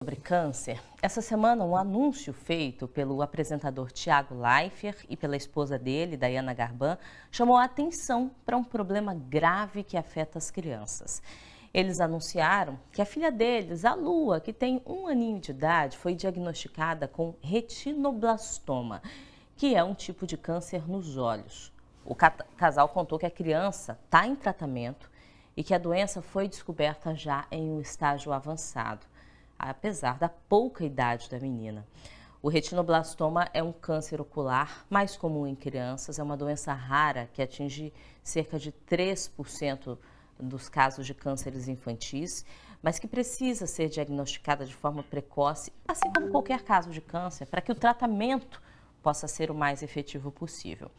Sobre câncer, essa semana um anúncio feito pelo apresentador Thiago Leifert e pela esposa dele, Dayana Garban, chamou a atenção para um problema grave que afeta as crianças. Eles anunciaram que a filha deles, a Lua, que tem 1 aninho de idade, foi diagnosticada com retinoblastoma, que é um tipo de câncer nos olhos. O casal contou que a criança está em tratamento e que a doença foi descoberta já em um estágio avançado, apesar da pouca idade da menina. O retinoblastoma é um câncer ocular mais comum em crianças, é uma doença rara que atinge cerca de 3% dos casos de cânceres infantis, mas que precisa ser diagnosticada de forma precoce, assim como qualquer caso de câncer, para que o tratamento possa ser o mais efetivo possível.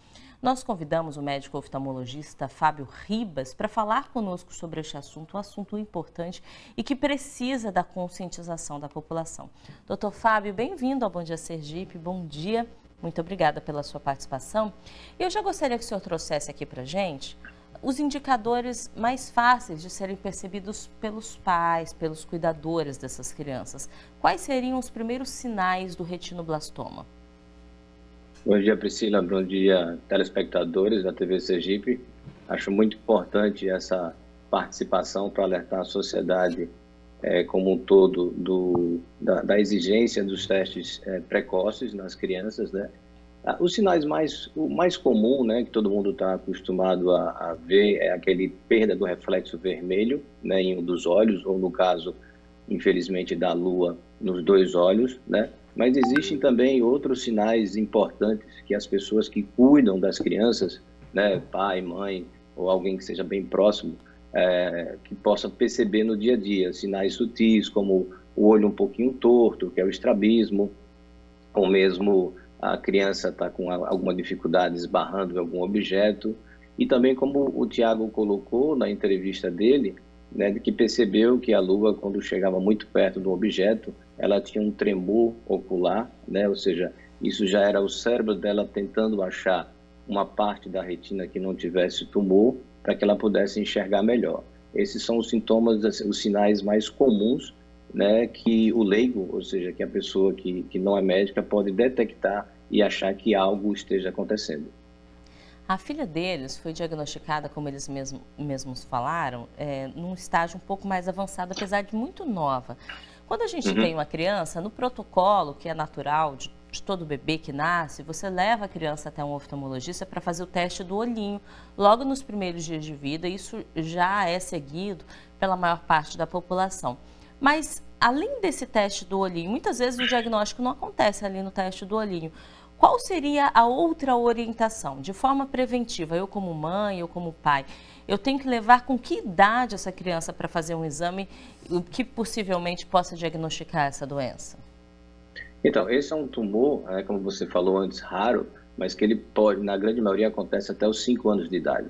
Nós convidamos o médico oftalmologista Fábio Ribas para falar conosco sobre este assunto, um assunto importante e que precisa da conscientização da população. Doutor Fábio, bem-vindo ao Bom Dia Sergipe, bom dia, muito obrigada pela sua participação. Eu já gostaria que o senhor trouxesse aqui para a gente os indicadores mais fáceis de serem percebidos pelos pais, pelos cuidadores dessas crianças. Quais seriam os primeiros sinais do retinoblastoma? Bom dia, Priscila. Bom dia, telespectadores da TV Sergipe. Acho muito importante essa participação para alertar a sociedade como um todo da exigência dos testes precoces nas crianças, né? Os sinais o mais comum, né, que todo mundo está acostumado a ver é aquele perda do reflexo vermelho, né, em um dos olhos, ou no caso, infelizmente, da lua nos 2 olhos, né? Mas existem também outros sinais importantes que as pessoas que cuidam das crianças, né, pai, mãe ou alguém que seja bem próximo, que possa perceber no dia a dia. Sinais sutis como o olho um pouquinho torto, que é o estrabismo, ou mesmo a criança está com alguma dificuldade esbarrando em algum objeto. E também, como o Thiago colocou na entrevista dele, né, de que percebeu que a Lua, quando chegava muito perto do objeto, ela tinha um tremor ocular, né, ou seja, isso já era o cérebro dela tentando achar uma parte da retina que não tivesse tumor para que ela pudesse enxergar melhor. Esses são os sintomas, os sinais mais comuns, né, que o leigo, ou seja, que a pessoa que não é médica pode detectar e achar que algo esteja acontecendo. A filha deles foi diagnosticada, como eles mesmos falaram, num estágio um pouco mais avançado, apesar de muito nova. Quando a gente tem uma criança, no protocolo, que é natural de todo bebê que nasce, você leva a criança até um oftalmologista para fazer o teste do olhinho, logo nos primeiros dias de vida. Isso já é seguido pela maior parte da população. Mas, além desse teste do olhinho, muitas vezes o diagnóstico não acontece ali no teste do olhinho. Qual seria a outra orientação? De forma preventiva, eu como mãe, eu como pai, eu tenho que levar com que idade essa criança para fazer um exame que possivelmente possa diagnosticar essa doença? Então, esse é um tumor, como você falou antes, raro, mas que ele pode, na grande maioria, acontece até os 5 anos de idade.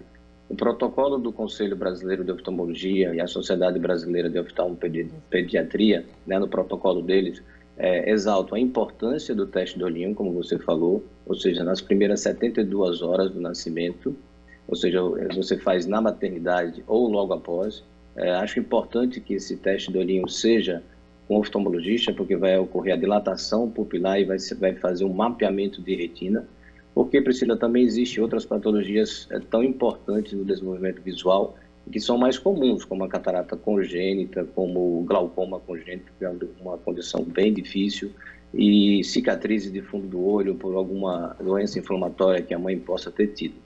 O protocolo do Conselho Brasileiro de Oftalmologia e a Sociedade Brasileira de Oftalmopediatria, né, no protocolo deles, exaltam a importância do teste do olhinho, como você falou, ou seja, nas primeiras 72 horas do nascimento, ou seja, você faz na maternidade ou logo após. Acho importante que esse teste do olhinho seja com oftalmologista, porque vai ocorrer a dilatação pupilar e vai fazer um mapeamento de retina, porque, Priscila, também existem outras patologias tão importantes no desenvolvimento visual, que são mais comuns, como a catarata congênita, como o glaucoma congênito, que é uma condição bem difícil, e cicatrizes de fundo do olho por alguma doença inflamatória que a mãe possa ter tido.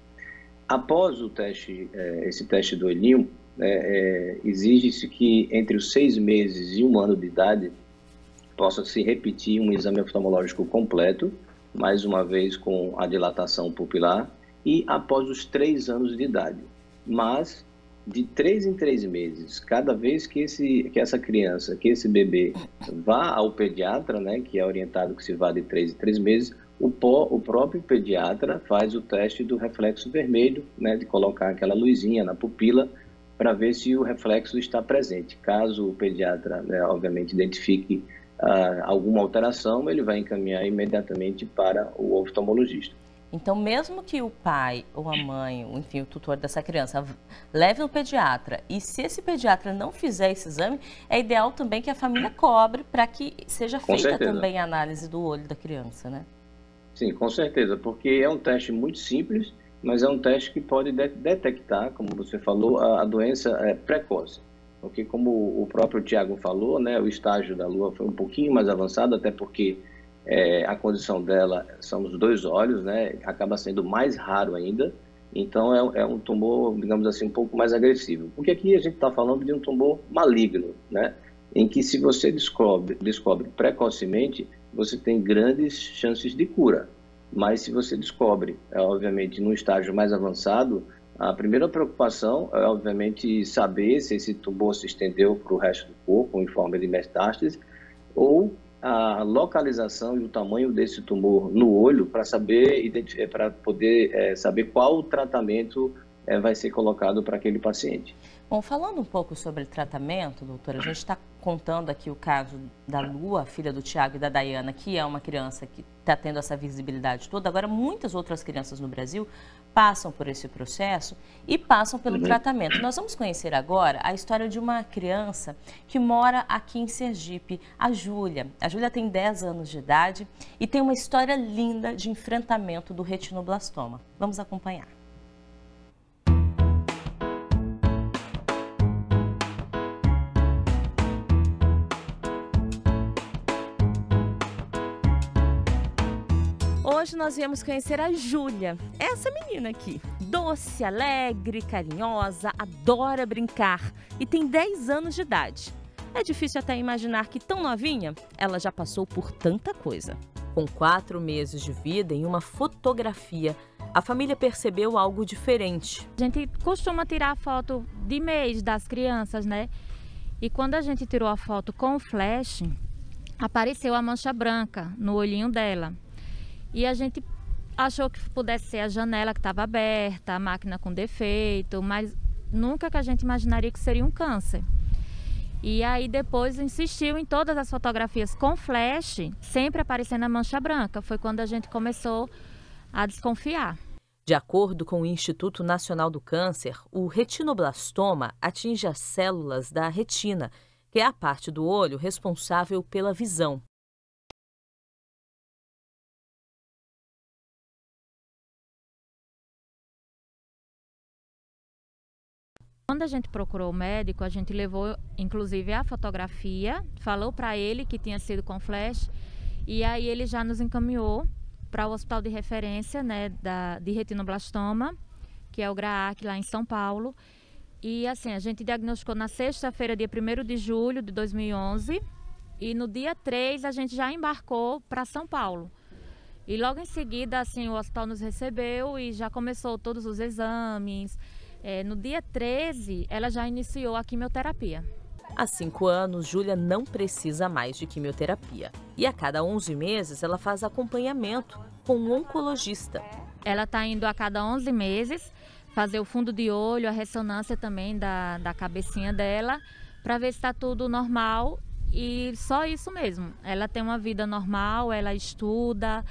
Após o teste, esse teste do olhinho, exige-se que entre os 6 meses e 1 ano de idade possa se repetir um exame oftalmológico completo, mais uma vez com a dilatação pupilar, e após os 3 anos de idade. Mas, de 3 em 3 meses, cada vez que essa criança, que esse bebê vá ao pediatra, né, que é orientado que se vá de 3 em 3 meses, o próprio pediatra faz o teste do reflexo vermelho, né, de colocar aquela luzinha na pupila para ver se o reflexo está presente. Caso o pediatra, né, obviamente, identifique alguma alteração, ele vai encaminhar imediatamente para o oftalmologista. Então, mesmo que o pai ou a mãe, ou, enfim, o tutor dessa criança leve no pediatra, e se esse pediatra não fizer esse exame, é ideal também que a família cobre para que seja feita também a análise do olho da criança, né? Sim, com certeza, porque é um teste muito simples, mas é um teste que pode detectar, como você falou, a doença precoce. Porque como o próprio Tiago falou, né, o estágio da Lua foi um pouquinho mais avançado, até porque a condição dela são os dois olhos, né, acaba sendo mais raro ainda, então é um tumor, digamos assim, um pouco mais agressivo. Porque aqui a gente está falando de um tumor maligno, né, em que se você descobre precocemente, você tem grandes chances de cura. Mas se você descobre, obviamente, num estágio mais avançado, a primeira preocupação é, obviamente, saber se esse tumor se estendeu para o resto do corpo, em forma de metástase, ou a localização e o tamanho desse tumor no olho para poder saber qual tratamento vai ser colocado para aquele paciente. Bom, falando um pouco sobre tratamento, doutora, a gente está contando aqui o caso da Lua, filha do Tiago e da Dayana, que é uma criança que está tendo essa visibilidade toda. Agora, muitas outras crianças no Brasil passam por esse processo e passam pelo tratamento. Nós vamos conhecer agora a história de uma criança que mora aqui em Sergipe, a Júlia. A Júlia tem 10 anos de idade e tem uma história linda de enfrentamento do retinoblastoma. Vamos acompanhar. Hoje nós viemos conhecer a Júlia, essa menina aqui, doce, alegre, carinhosa, adora brincar e tem 10 anos de idade. É difícil até imaginar que tão novinha, ela já passou por tanta coisa. Com 4 meses de vida, em uma fotografia, a família percebeu algo diferente. A gente costuma tirar foto de mês das crianças, né? E quando a gente tirou a foto com o flash, apareceu a mancha branca no olhinho dela. E a gente achou que pudesse ser a janela que estava aberta, a máquina com defeito, mas nunca que a gente imaginaria que seria um câncer. E aí depois insistiu em todas as fotografias com flash, sempre aparecendo a mancha branca. Foi quando a gente começou a desconfiar. De acordo com o Instituto Nacional do Câncer, o retinoblastoma atinge as células da retina, que é a parte do olho responsável pela visão. Quando a gente procurou o médico, a gente levou inclusive a fotografia, falou para ele que tinha sido com flash, e aí ele já nos encaminhou para o hospital de referência, né, de retinoblastoma, que é o GRAAC lá em São Paulo. E assim, a gente diagnosticou na sexta-feira, dia 1º de julho de 2011, e no dia 3 a gente já embarcou para São Paulo. E logo em seguida, assim, o hospital nos recebeu e já começou todos os exames. No dia 13, ela já iniciou a quimioterapia. Há 5 anos, Júlia não precisa mais de quimioterapia. E a cada 11 meses, ela faz acompanhamento com um oncologista. Ela está indo a cada 11 meses fazer o fundo de olho, a ressonância também da cabecinha dela, para ver se está tudo normal. E só isso mesmo. Ela tem uma vida normal, ela estuda.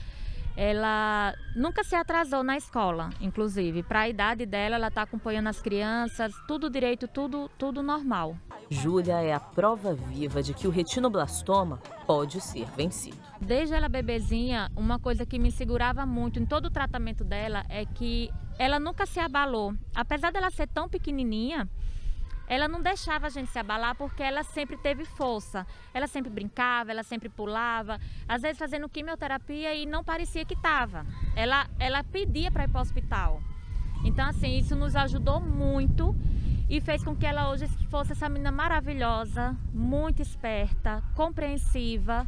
Ela nunca se atrasou na escola, inclusive. Para a idade dela, ela está acompanhando as crianças, tudo direito, tudo normal. Júlia é a prova viva de que o retinoblastoma pode ser vencido. Desde ela bebezinha, uma coisa que me segurava muito em todo o tratamento dela é que ela nunca se abalou. Apesar dela ser tão pequenininha, ela não deixava a gente se abalar porque ela sempre teve força. Ela sempre brincava, ela sempre pulava, às vezes fazendo quimioterapia e não parecia que estava. Ela pedia para ir para o hospital. Então, assim, isso nos ajudou muito e fez com que ela hoje fosse essa menina maravilhosa, muito esperta, compreensiva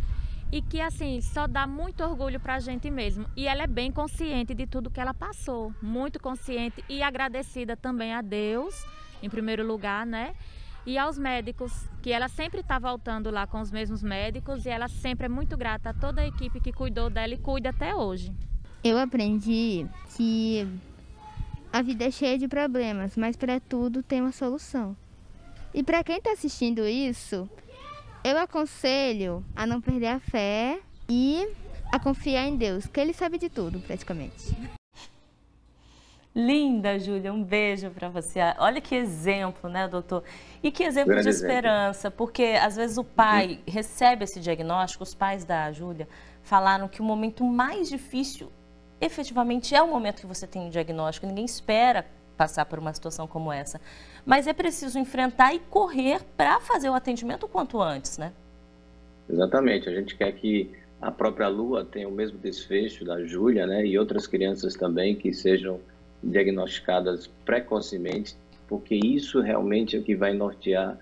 e que, assim, só dá muito orgulho para a gente mesmo. E ela é bem consciente de tudo que ela passou, muito consciente e agradecida também a Deus, em primeiro lugar, né? E aos médicos, que ela sempre está voltando lá com os mesmos médicos e ela sempre é muito grata a toda a equipe que cuidou dela e cuida até hoje. Eu aprendi que a vida é cheia de problemas, mas para tudo tem uma solução. E para quem está assistindo isso, eu aconselho a não perder a fé e a confiar em Deus, que Ele sabe de tudo praticamente. Linda, Júlia, um beijo para você. Olha que exemplo, né, doutor? E que exemplo Grande de exemplo. esperança, porque às vezes o pai recebe esse diagnóstico, os pais da Júlia falaram que o momento mais difícil, efetivamente, é o momento que você tem o diagnóstico. Ninguém espera passar por uma situação como essa. Mas é preciso enfrentar e correr para fazer o atendimento o quanto antes, né? Exatamente. A gente quer que a própria Lua tenha o mesmo desfecho da Júlia, né? E outras crianças também que sejam diagnosticadas precocemente, porque isso realmente é o que vai nortear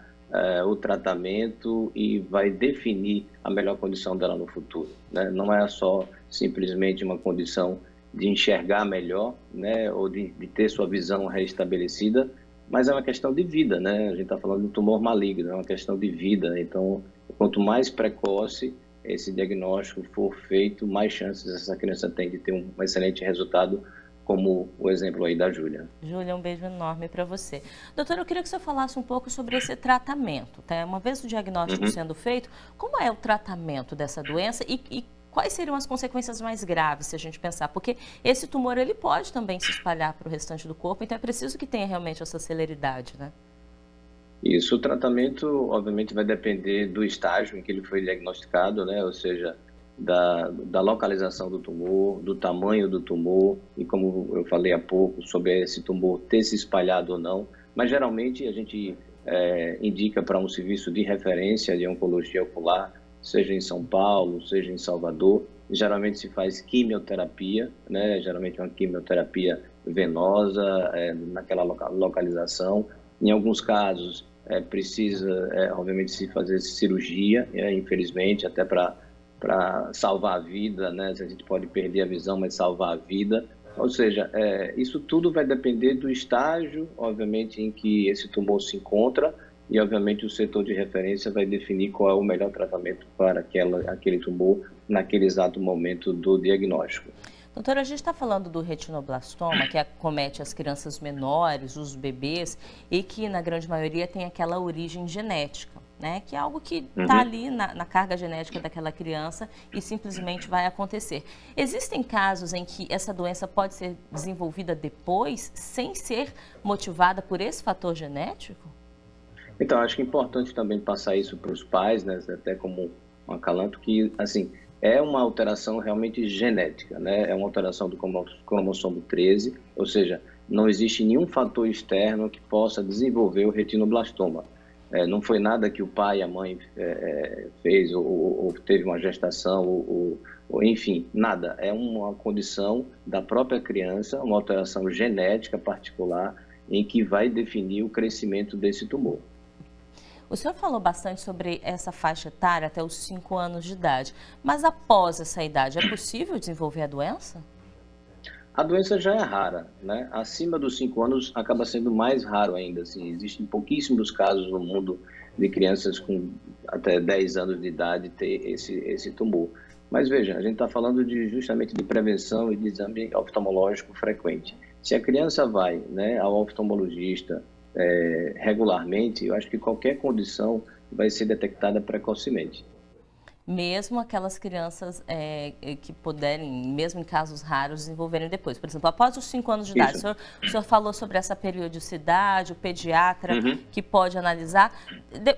o tratamento e vai definir a melhor condição dela no futuro, né? Não é só simplesmente uma condição de enxergar melhor, né? Ou de ter sua visão restabelecida, mas é uma questão de vida, né? A gente está falando de um tumor maligno, é uma questão de vida. Então, quanto mais precoce esse diagnóstico for feito, mais chances essa criança tem de ter um excelente resultado, como o exemplo aí da Júlia. Júlia, um beijo enorme para você. Doutora, eu queria que você falasse um pouco sobre esse tratamento, tá? Uma vez o diagnóstico sendo feito, como é o tratamento dessa doença e quais seriam as consequências mais graves, se a gente pensar? Porque esse tumor, ele pode também se espalhar para o restante do corpo, então é preciso que tenha realmente essa celeridade, né? Isso, o tratamento, obviamente, vai depender do estágio em que ele foi diagnosticado, né? Ou seja, da localização do tumor, do tamanho do tumor e, como eu falei há pouco, sobre esse tumor ter se espalhado ou não. Mas, geralmente, a gente indica para um serviço de referência de oncologia ocular, seja em São Paulo, seja em Salvador. Geralmente se faz quimioterapia, né? Geralmente uma quimioterapia venosa naquela localização. Em alguns casos, precisa, obviamente, se fazer cirurgia, infelizmente, até para salvar a vida, né? A gente pode perder a visão, mas salvar a vida. Ou seja, isso tudo vai depender do estágio, obviamente, em que esse tumor se encontra e, obviamente, o setor de referência vai definir qual é o melhor tratamento para aquele tumor naquele exato momento do diagnóstico. Doutora, a gente está falando do retinoblastoma, que acomete as crianças menores, os bebês, e que na grande maioria tem aquela origem genética, né? Que é algo que está ali na carga genética daquela criança e simplesmente vai acontecer. Existem casos em que essa doença pode ser desenvolvida depois, sem ser motivada por esse fator genético? Então, acho que é importante também passar isso para os pais, né? Até como um acalanto, que, assim, é uma alteração realmente genética, né? É uma alteração do cromossomo 13, ou seja, não existe nenhum fator externo que possa desenvolver o retinoblastoma. Não foi nada que o pai e a mãe fez ou teve uma gestação, ou enfim, nada. É uma condição da própria criança, uma alteração genética particular em que vai definir o crescimento desse tumor. O senhor falou bastante sobre essa faixa etária até os 5 anos de idade, mas após essa idade, é possível desenvolver a doença? A doença já é rara, né? Acima dos 5 anos acaba sendo mais raro ainda. Assim, existem pouquíssimos casos no mundo de crianças com até 10 anos de idade ter esse tumor. Mas veja, a gente está falando justamente de prevenção e de exame oftalmológico frequente. Se a criança vai, né, ao oftalmologista regularmente, eu acho que qualquer condição vai ser detectada precocemente. Mesmo aquelas crianças que puderem, mesmo em casos raros, desenvolverem depois. Por exemplo, após os 5 anos de idade, o senhor falou sobre essa periodicidade, o pediatra que pode analisar.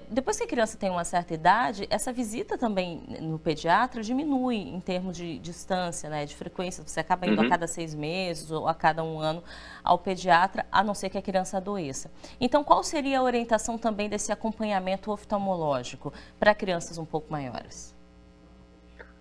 Depois que a criança tem uma certa idade, essa visita também no pediatra diminui em termos de distância, né, de frequência. Você acaba indo a cada 6 meses ou a cada 1 ano ao pediatra, a não ser que a criança adoeça. Então, qual seria a orientação também desse acompanhamento oftalmológico para crianças um pouco maiores?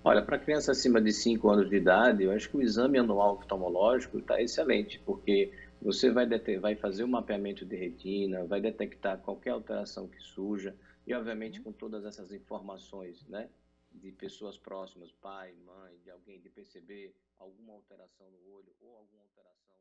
Olha, para criança acima de 5 anos de idade, eu acho que o exame anual oftalmológico está excelente, porque você vai fazer o mapeamento de retina, vai detectar qualquer alteração que surja, e obviamente com todas essas informações, né, de pessoas próximas, pai, mãe, de alguém, de perceber alguma alteração no olho ou alguma alteração